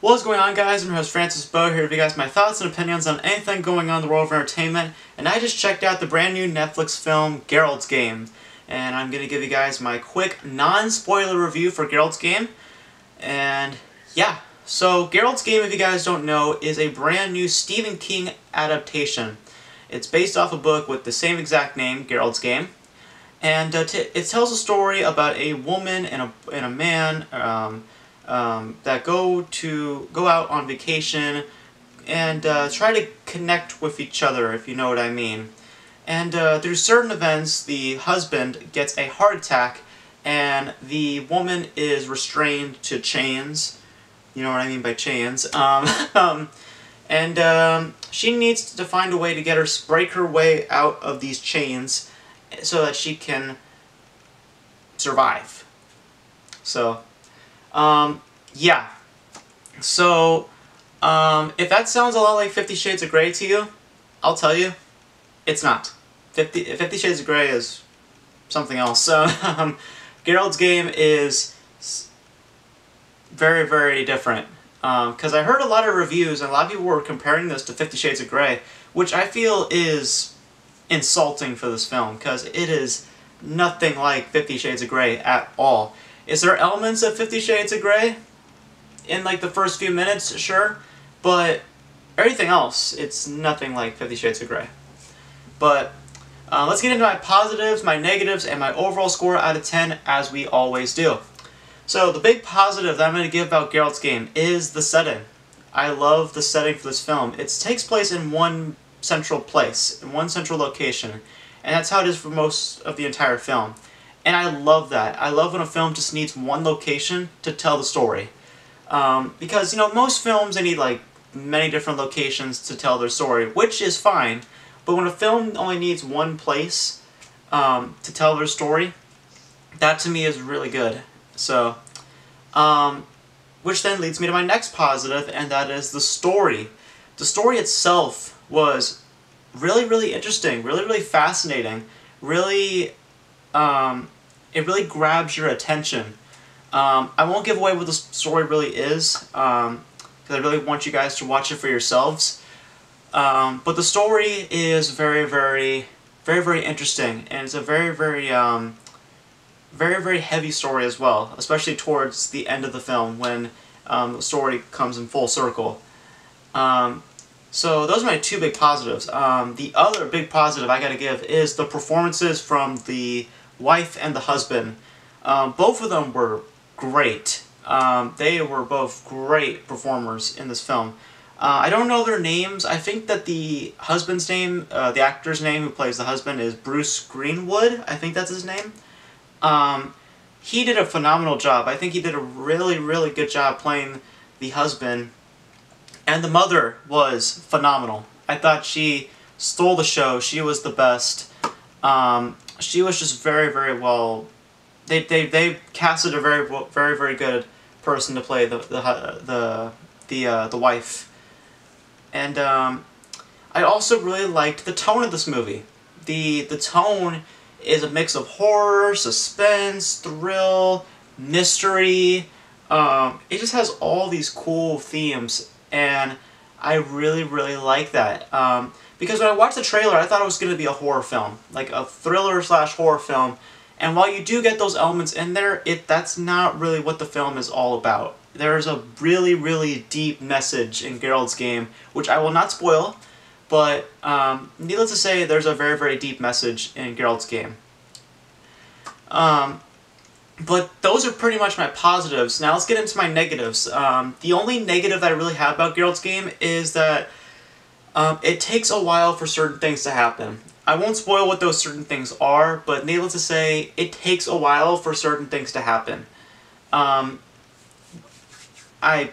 What's going on, guys? I'm your host Francis Beau here to give you guys my thoughts and opinions on anything going on in the world of entertainment. And I just checked out the brand new Netflix film, Gerald's Game. And I'm going to give you guys my quick, non-spoiler review for Gerald's Game. And yeah, so Gerald's Game, if you guys don't know, is a brand new Stephen King adaptation. It's based off a book with the same exact name, Gerald's Game. And it tells a story about a woman and a man that go out on vacation and try to connect with each other, if you know what I mean. And through certain events, the husband gets a heart attack, and the woman is restrained to chains. You know what I mean by chains. She needs to find a way to break her way out of these chains so that she can survive. So, yeah. So, if that sounds a lot like 50 Shades of Grey to you, I'll tell you, it's not. 50 Shades of Grey is something else. So, Gerald's Game is very, very different. Because I heard a lot of reviews, and a lot of people were comparing this to 50 Shades of Grey, which I feel is insulting for this film, because it is nothing like 50 Shades of Grey at all. Is there elements of 50 Shades of Grey in like the first few minutes? Sure, but everything else, it's nothing like 50 Shades of Grey. But let's get into my positives, my negatives, and my overall score out of 10, as we always do. So the big positive that I'm going to give about Gerald's Game is the setting. I love the setting for this film. It takes place in one central place, in one central location, and that's how it is for most of the entire film. And I love that. I love when a film just needs one location to tell the story. Because, you know, most films, they need like many different locations to tell their story, which is fine, but when a film only needs one place to tell their story, that to me is really good. So, which then leads me to my next positive, and that is the story. The story itself was really, really interesting, really, really fascinating, really, it really grabs your attention. I won't give away what the story really is, because I really want you guys to watch it for yourselves. But the story is very, very, very, very interesting, and it's a very, very, very, very heavy story as well, especially towards the end of the film when the story comes in full circle. So those are my two big positives. The other big positive I gotta give is the performances from the wife and the husband. Both of them were great. They were both great performers in this film. I don't know their names. I think that the husband's name, the actor's name who plays the husband, is Bruce Greenwood. I think that's his name. He did a phenomenal job. I think he did a really, really good job playing the husband. And the mother was phenomenal. I thought she stole the show. She was the best. She was just very, very well. They casted a very, very, very good person to play the wife. And I also really liked the tone of this movie. The tone is a mix of horror, suspense, thrill, mystery. It just has all these cool themes, and I really, really like that. Because when I watched the trailer, I thought it was going to be a horror film, like a thriller/horror film. And while you do get those elements in there, that's not really what the film is all about. There's a really, really deep message in Gerald's Game, which I will not spoil. But needless to say, there's a very, very deep message in Gerald's Game. But those are pretty much my positives. Now let's get into my negatives. The only negative that I really have about Gerald's Game is that it takes a while for certain things to happen. I won't spoil what those certain things are, but needless to say, it takes a while for certain things to happen. I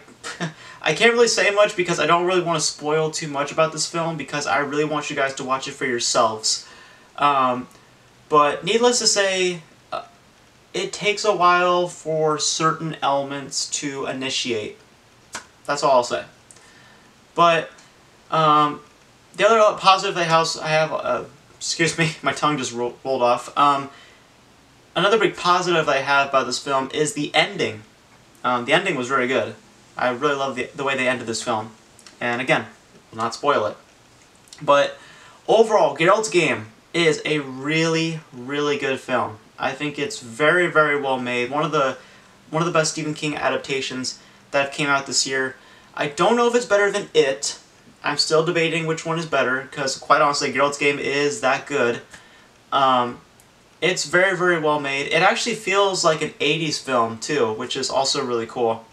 can't really say much because I don't really want to spoil too much about this film, because I really want you guys to watch it for yourselves. But needless to say, it takes a while for certain elements to initiate. That's all I'll say. But the other positive I have, excuse me, my tongue just rolled off. Another big positive I have about this film is the ending. The ending was very good. I really love the way they ended this film. And again, will not spoil it. But overall, Gerald's Game is a really, really good film. I think it's very, very well made. One of the best Stephen King adaptations that came out this year. I don't know if it's better than It. I'm still debating which one is better, because quite honestly, Gerald's Game is that good. It's very, very well made. It actually feels like an 80s film, too, which is also really cool.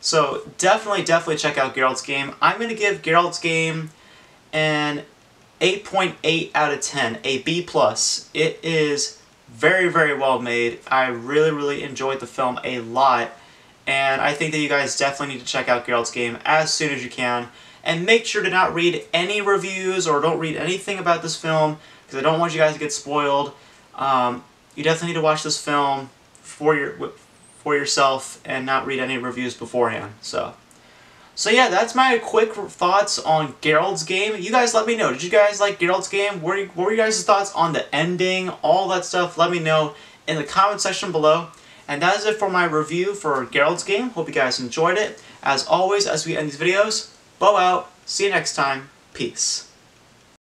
So definitely, definitely check out Gerald's Game. I'm going to give Gerald's Game an 8.8 out of 10, a B+. It is very, very well made. I really, really enjoyed the film a lot, and I think that you guys definitely need to check out Gerald's Game as soon as you can. And make sure to not read any reviews or don't read anything about this film, because I don't want you guys to get spoiled. You definitely need to watch this film for yourself and not read any reviews beforehand. So yeah, that's my quick thoughts on Gerald's Game. You guys let me know. Did you guys like Gerald's Game? What were you guys' thoughts on the ending? All that stuff, let me know in the comment section below. And that is it for my review for Gerald's Game. Hope you guys enjoyed it. As always, as we end these videos, Beau out. See you next time. Peace.